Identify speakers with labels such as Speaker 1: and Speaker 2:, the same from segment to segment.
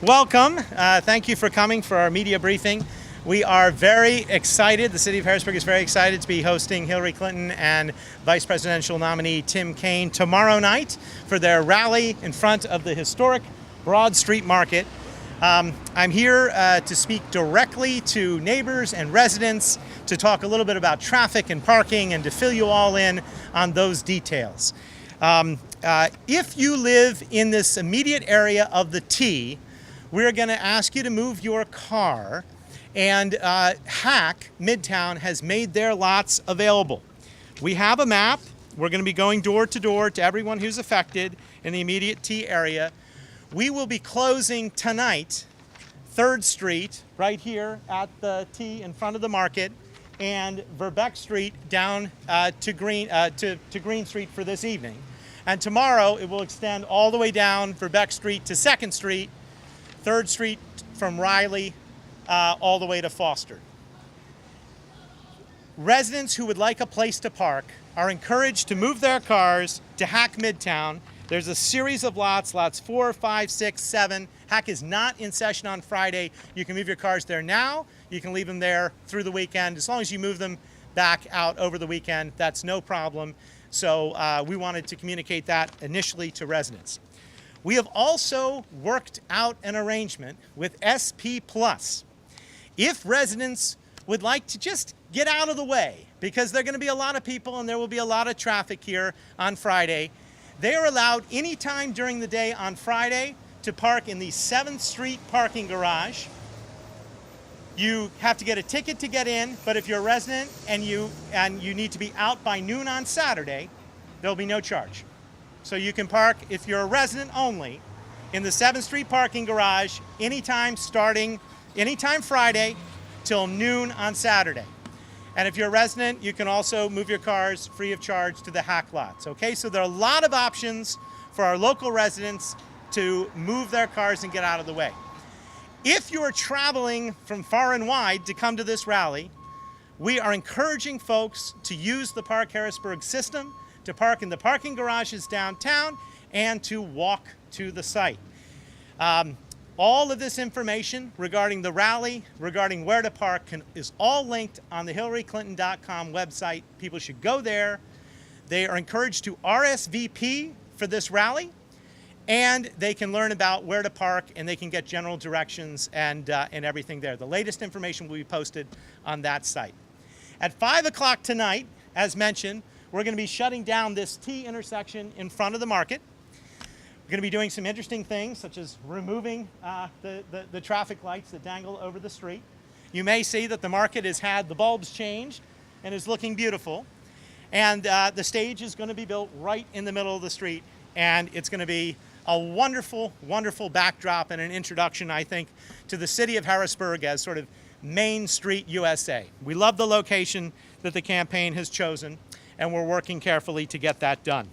Speaker 1: Welcome. Thank you for coming for our media briefing. We are very excited. The city of Harrisburg is very excited to be hosting Hillary Clinton and Vice Presidential nominee Tim Kaine tomorrow night for their rally in front of the historic Broad Street Market. I'm here to speak directly to neighbors and residents to talk a little bit about traffic and parking and to fill you all in on those details. If you live in this immediate area of the T, we're going to ask you to move your car, and Hack Midtown has made their lots available. We have a map. We're going to be going door to door to everyone who's affected in the immediate T area. We will be closing tonight 3rd Street right here at the T in front of the market, and Verbeck Street down to Green Street for this evening. And tomorrow it will extend all the way down Verbeck Street to 2nd Street, 3rd Street from Riley all the way to Foster. Residents who would like a place to park are encouraged to move their cars to Hack Midtown. There's a series of lots 4, 5, 6, 7. Hack is not in session on Friday. You can move your cars there now. You can leave them there through the weekend. As long as you move them back out over the weekend, that's no problem. So we wanted to communicate that initially to residents. We have also worked out an arrangement with SP Plus. If residents would like to just get out of the way, because there are going to be a lot of people and there will be a lot of traffic here on Friday, they are allowed anytime during the day on Friday to park in the 7th Street parking garage. You have to get a ticket to get in, but if you're a resident and you need to be out by noon on Saturday, there'll be no charge. So you can park, if you're a resident only, in the 7th Street parking garage anytime Friday till noon on Saturday. And if you're a resident, you can also move your cars free of charge to the Hack lots. Okay, so there are a lot of options for our local residents to move their cars and get out of the way. If you're traveling from far and wide to come to this rally, we are encouraging folks to use the Park Harrisburg system, to park in the parking garages downtown, and to walk to the site. All of this information regarding the rally, regarding where to park, is all linked on the HillaryClinton.com website. People should go there. They are encouraged to RSVP for this rally, and they can learn about where to park, and they can get general directions and everything there. The latest information will be posted on that site. At 5 o'clock tonight, as mentioned, we're going to be shutting down this T intersection in front of the market. We're going to be doing some interesting things, such as removing the traffic lights that dangle over the street. You may see that the market has had the bulbs changed and is looking beautiful. And the stage is going to be built right in the middle of the street. And it's going to be a wonderful, wonderful backdrop and an introduction, I think, to the city of Harrisburg as sort of Main Street USA. We love the location that the campaign has chosen, and we're working carefully to get that done.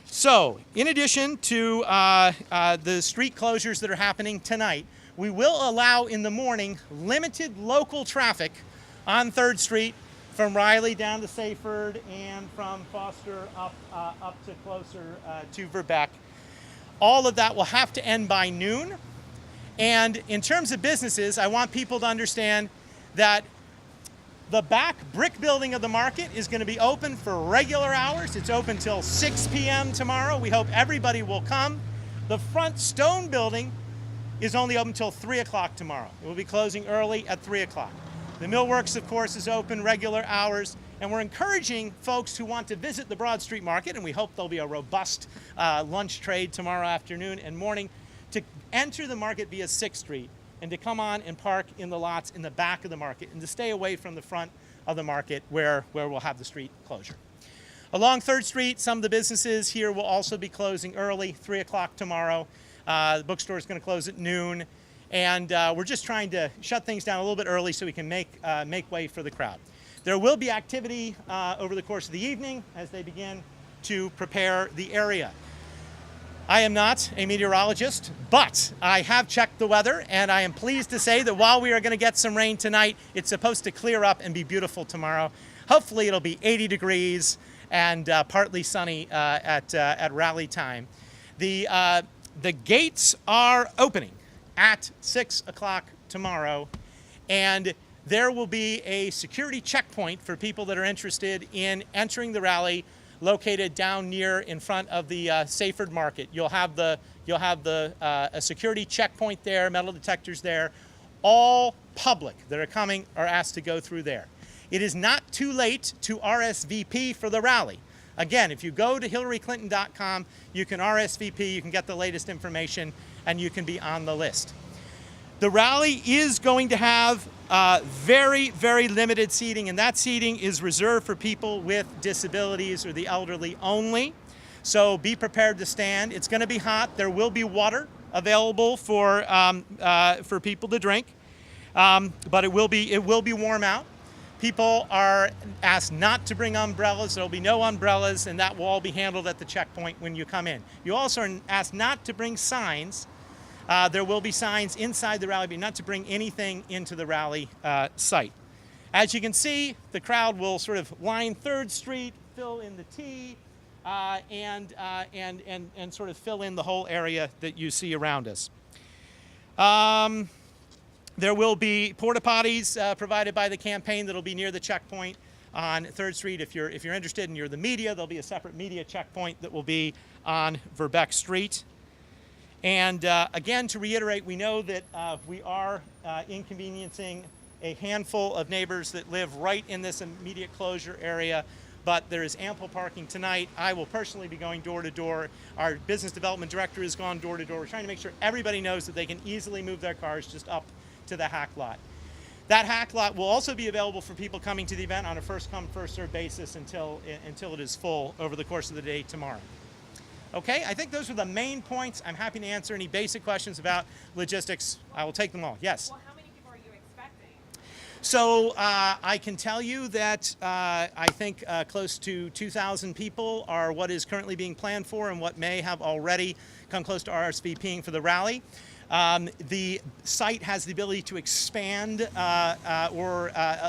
Speaker 1: So, in addition to the street closures that are happening tonight, we will allow in the morning limited local traffic on 3rd Street from Riley down to Sayford and from Foster up to closer to Verbeck. All of that will have to end by noon. And in terms of businesses, I want people to understand that the back brick building of the market is going to be open for regular hours. It's open till 6 p.m. tomorrow. We hope everybody will come. The front stone building is only open till 3 o'clock tomorrow. It will be closing early at 3 o'clock. The Millworks, of course, is open regular hours. And we're encouraging folks who want to visit the Broad Street Market, and we hope there'll be a robust lunch trade tomorrow afternoon and morning, to enter the market via 6th Street and to come on and park in the lots in the back of the market and to stay away from the front of the market where we'll have the street closure. Along 3rd Street, some of the businesses here will also be closing early, 3 o'clock tomorrow. The bookstore is going to close at noon. And we're just trying to shut things down a little bit early so we can make way for the crowd. There will be activity over the course of the evening as they begin to prepare the area. I am not a meteorologist, but I have checked the weather, and I am pleased to say that while we are going to get some rain tonight, it's supposed to clear up and be beautiful tomorrow. Hopefully it'll be 80 degrees and partly sunny at rally time. The The gates are opening at 6 o'clock tomorrow, and there will be a security checkpoint for people that are interested in entering the rally, located down near in front of the Saferd Market. You'll have a security checkpoint there, metal detectors there. All public that are coming are asked to go through there. It is not too late to RSVP for the rally. Again, if you go to HillaryClinton.com, you can RSVP, you can get the latest information, and you can be on the list. The rally is going to have very, very limited seating, and that seating is reserved for people with disabilities or the elderly only. So be prepared to stand. It's going to be hot. There will be water available for people to drink, but it will be warm out. People are asked not to bring umbrellas. There will be no umbrellas, and that will all be handled at the checkpoint when you come in. You also are asked not to bring signs. There will be signs inside the rally, but not to bring anything into the rally site. As you can see, the crowd will sort of line 3rd Street, fill in the T, and sort of fill in the whole area that you see around us. There will be porta potties provided by the campaign that will be near the checkpoint on 3rd Street. If you're interested and you're the media, there'll be a separate media checkpoint that will be on Verbeck Street. And again, to reiterate, we know that we are inconveniencing a handful of neighbors that live right in this immediate closure area, but there is ample parking tonight. I will personally be going door to door. Our business development director has gone door to door. We're trying to make sure everybody knows that they can easily move their cars just up to the hack lot. That hack lot will also be available for people coming to the event on a first-come, first-served basis until it is full over the course of the day tomorrow. Okay, I think those are the main points. I'm happy to answer any basic questions about logistics. I will take them all. Yes?
Speaker 2: Well, how many people are you expecting?
Speaker 1: So I can tell you that I think close to 2,000 people are what is currently being planned for and what may have already come close to RSVPing for the rally. The site has the ability to expand a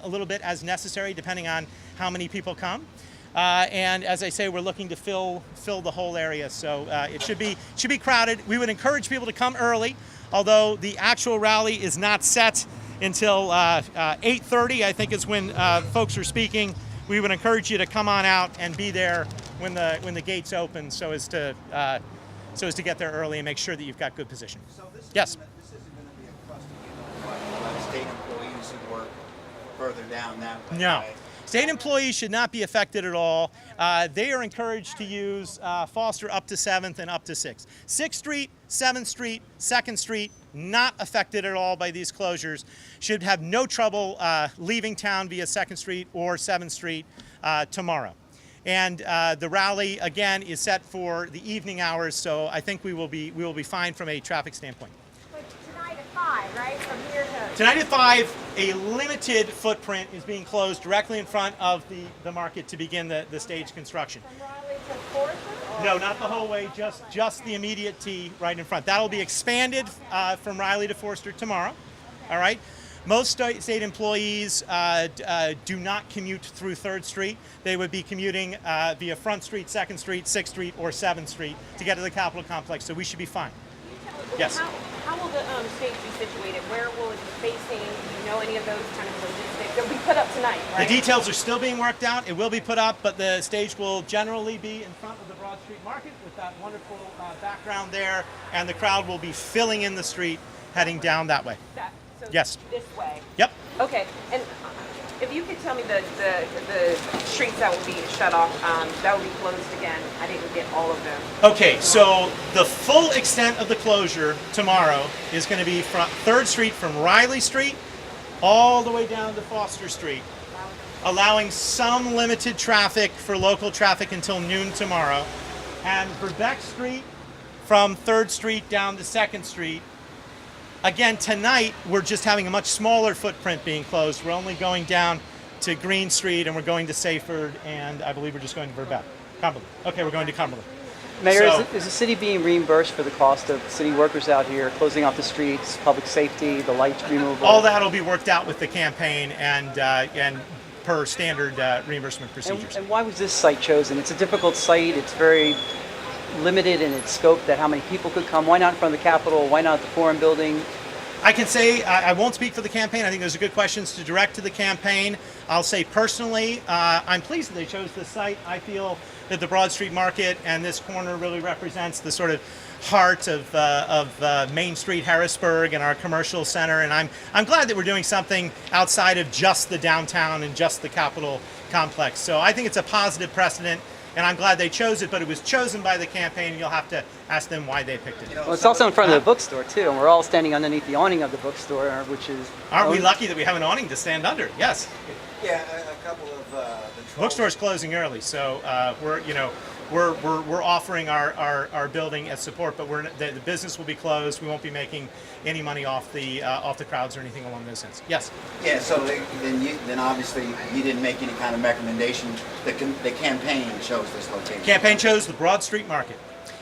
Speaker 1: little bit as necessary, depending on how many people come. And as I say, we're looking to fill the whole area, so it should be crowded. We would encourage people to come early, although the actual rally is not set until 8:30. I think is when folks are speaking. We would encourage you to come on out and be there when the gates open, so as to get there early and make sure that you've got good position.
Speaker 3: So this
Speaker 1: Yes.
Speaker 3: isn't going to be a crust of state employees who work further down that way.
Speaker 1: No.
Speaker 3: Right?
Speaker 1: State employees should not be affected at all. They are encouraged to use Foster up to 7th and up to 6th. 6th Street, 7th Street, 2nd Street, not affected at all by these closures. Should have no trouble leaving town via 2nd Street or 7th Street tomorrow. And the rally, again, is set for the evening hours, so I think we will be fine from a traffic standpoint.
Speaker 2: But tonight at 5, right? From here to...
Speaker 1: Tonight at 5, a limited footprint is being closed directly in front of the market to begin the stage construction.
Speaker 2: From Raleigh to Forest?
Speaker 1: No, not the whole way, just the immediate T right in front. That'll be expanded from Raleigh to Forster tomorrow.
Speaker 2: Okay.
Speaker 1: All right. Most state employees do not commute through 3rd Street. They would be commuting via Front Street, 2nd Street, 6th Street, or 7th Street to get to the Capitol complex, so we should be fine. Yes.
Speaker 2: How will the stage be situated? Where will it be facing? Do you know any of those kind of logistics? It'll be put up tonight, right?
Speaker 1: The details are still being worked out. It will be put up, but the stage will generally be in front of the Broad Street Market with that wonderful background there, and the crowd will be filling in the street heading down that way.
Speaker 2: So
Speaker 1: Yes.
Speaker 2: This way.
Speaker 1: Yep.
Speaker 2: Okay, and if you could tell me the streets that will be shut off, that will be closed again. I didn't get all of them.
Speaker 1: Okay, so the full extent of the closure tomorrow is going to be from 3rd Street from Riley Street all the way down to Foster Street, allowing some limited traffic for local traffic until noon tomorrow. And Verbeck Street from 3rd Street down to 2nd Street. Again, tonight, we're just having a much smaller footprint being closed. We're only going down to Green Street, and we're going to Saferd, and I believe we're just going to Verbeck. Cumberland. Okay, we're going to Cumberland.
Speaker 4: Mayor,
Speaker 1: So-
Speaker 4: is the city being reimbursed for the cost of city workers out here, closing off the streets, public safety, the light removal?
Speaker 1: All that will be worked out with the campaign and per standard reimbursement procedures.
Speaker 4: And why was this site chosen? It's a difficult site. It's very limited in its scope, that how many people could come? Why not in front of the Capitol? Why not the Forum Building?
Speaker 1: I can say I won't speak for the campaign. I think those are good questions to direct to the campaign. I'll say personally, I'm pleased that they chose this site. I feel that the Broad Street Market and this corner really represents the sort of heart of Main Street, Harrisburg, and our commercial center. And I'm glad that we're doing something outside of just the downtown and just the Capitol complex. So I think it's a positive precedent. And I'm glad they chose it, but it was chosen by the campaign, and you'll have to ask them why they picked it.
Speaker 4: Well, it's also in front of the bookstore, too, and we're all standing underneath the awning of the bookstore, which is...
Speaker 1: Aren't we lucky that we have an awning to stand under? Yes.
Speaker 3: Yeah, a couple of the
Speaker 1: Bookstore's closing early, so we're offering our building as support, but the business will be closed. We won't be making any money off the crowds or anything along those lines. Yes.
Speaker 3: Yeah, so then obviously you didn't make any kind of recommendation. The campaign chose this location.
Speaker 1: Campaign chose the Broad Street Market.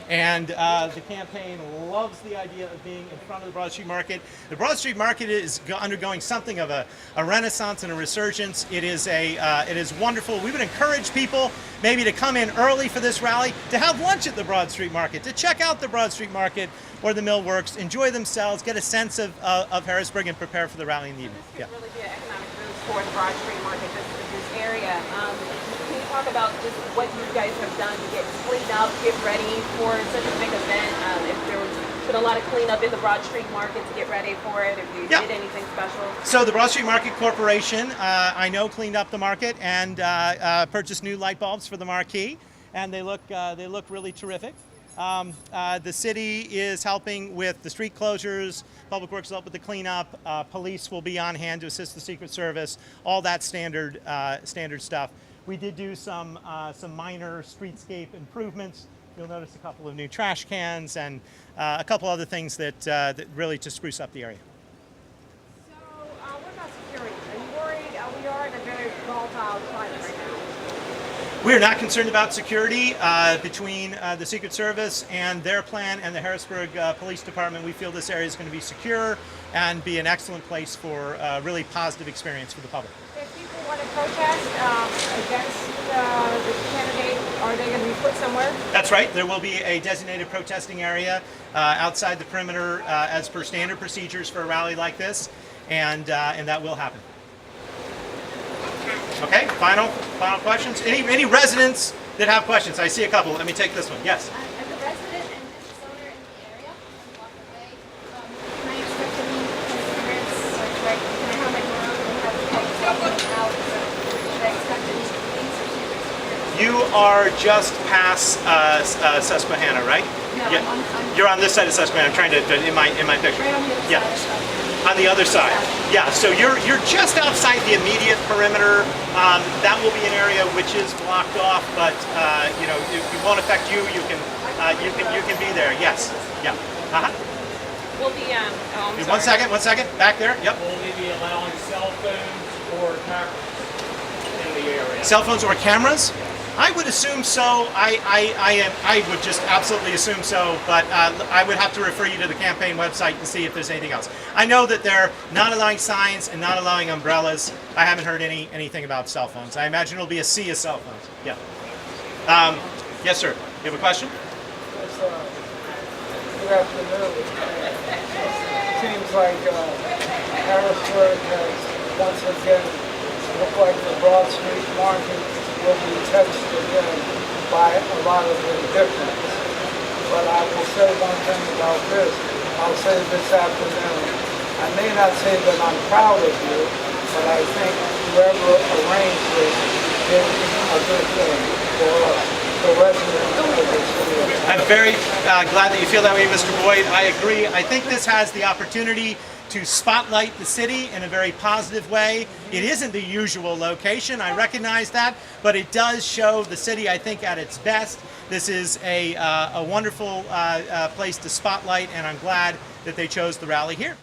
Speaker 1: And the campaign loves the idea of being in front of the Broad Street Market. The Broad Street Market is undergoing something of a renaissance and a resurgence. It is wonderful. We would encourage people maybe to come in early for this rally, to have lunch at the Broad Street Market, to check out the Broad Street Market or the Mill Works, enjoy themselves, get a sense of Harrisburg, and prepare for the rally in the evening.
Speaker 2: This could really be an economic boost for the Broad Street Market, this area. Can you talk about just what you guys have done to get cleaned up, get ready for such a big event? If there was been a lot of cleanup in the Broad Street Market to get ready for it, if you did anything special?
Speaker 1: So the Broad Street Market Corporation, I know, cleaned up the market and purchased new light bulbs for the marquee, and they look really terrific. The city is helping with the street closures. Public Works will help with the cleanup. Police will be on hand to assist the Secret Service. All that standard stuff. We did do some minor streetscape improvements. You'll notice a couple of new trash cans and a couple other things that really to spruce up the area.
Speaker 2: So, what about security? Are you worried? We are in a very volatile climate right now.
Speaker 1: We're not concerned about security between the Secret Service and their plan and the Harrisburg Police Department. We feel this area is going to be secure and be an excellent place for a really positive experience for the public.
Speaker 2: If people want to protest against the candidate, are they going to be put somewhere?
Speaker 1: That's right. There will be a designated protesting area outside the perimeter as per standard procedures for a rally like this, and that will happen. Okay, final questions? Any residents that have questions? I see a couple. Let me take this one. Yes?
Speaker 5: As a resident and business owner in the area, one block away, can I expect any interference? Like, can I have my door open and have the public out? Should I expect any police or secret security?
Speaker 1: You are just past Susquehanna, right?
Speaker 5: No,
Speaker 1: Yeah. You're on this side of Susquehanna. I'm trying to in my picture.
Speaker 5: right on the other
Speaker 1: Yeah.
Speaker 5: side.
Speaker 1: On the other side. Yeah, so you're just outside the immediate perimeter. That will be an area which is blocked off, but it won't affect you. You can be there. Yes. Yeah.
Speaker 2: We'll be
Speaker 1: One second. Back there. Yep.
Speaker 6: Will they be allowing cell phones or cameras in the area?
Speaker 1: Cell phones or cameras? I would assume so. I would just absolutely assume so, but I would have to refer you to the campaign website to see if there's anything else. I know that they're not allowing signs and not allowing umbrellas. I haven't heard anything about cell phones. I imagine it'll be a sea of cell phones. Yeah. Yes, sir. You have a question?
Speaker 7: Yes, good afternoon. It seems like Harrisburg has once again looked like the Broad Street Market will be touched again by a lot of indifference. But I will say one thing about this. I'll say this afternoon. I may not say that I'm proud of you, but I think whoever arranged this did a good thing for us, the residents of the city.
Speaker 1: I'm very glad that you feel that way, Mr. Boyd. I agree. I think this has the opportunity to spotlight the city in a very positive way. It isn't the usual location, I recognize that, but it does show the city, I think, at its best. This is a wonderful place to spotlight, and I'm glad that they chose the rally here.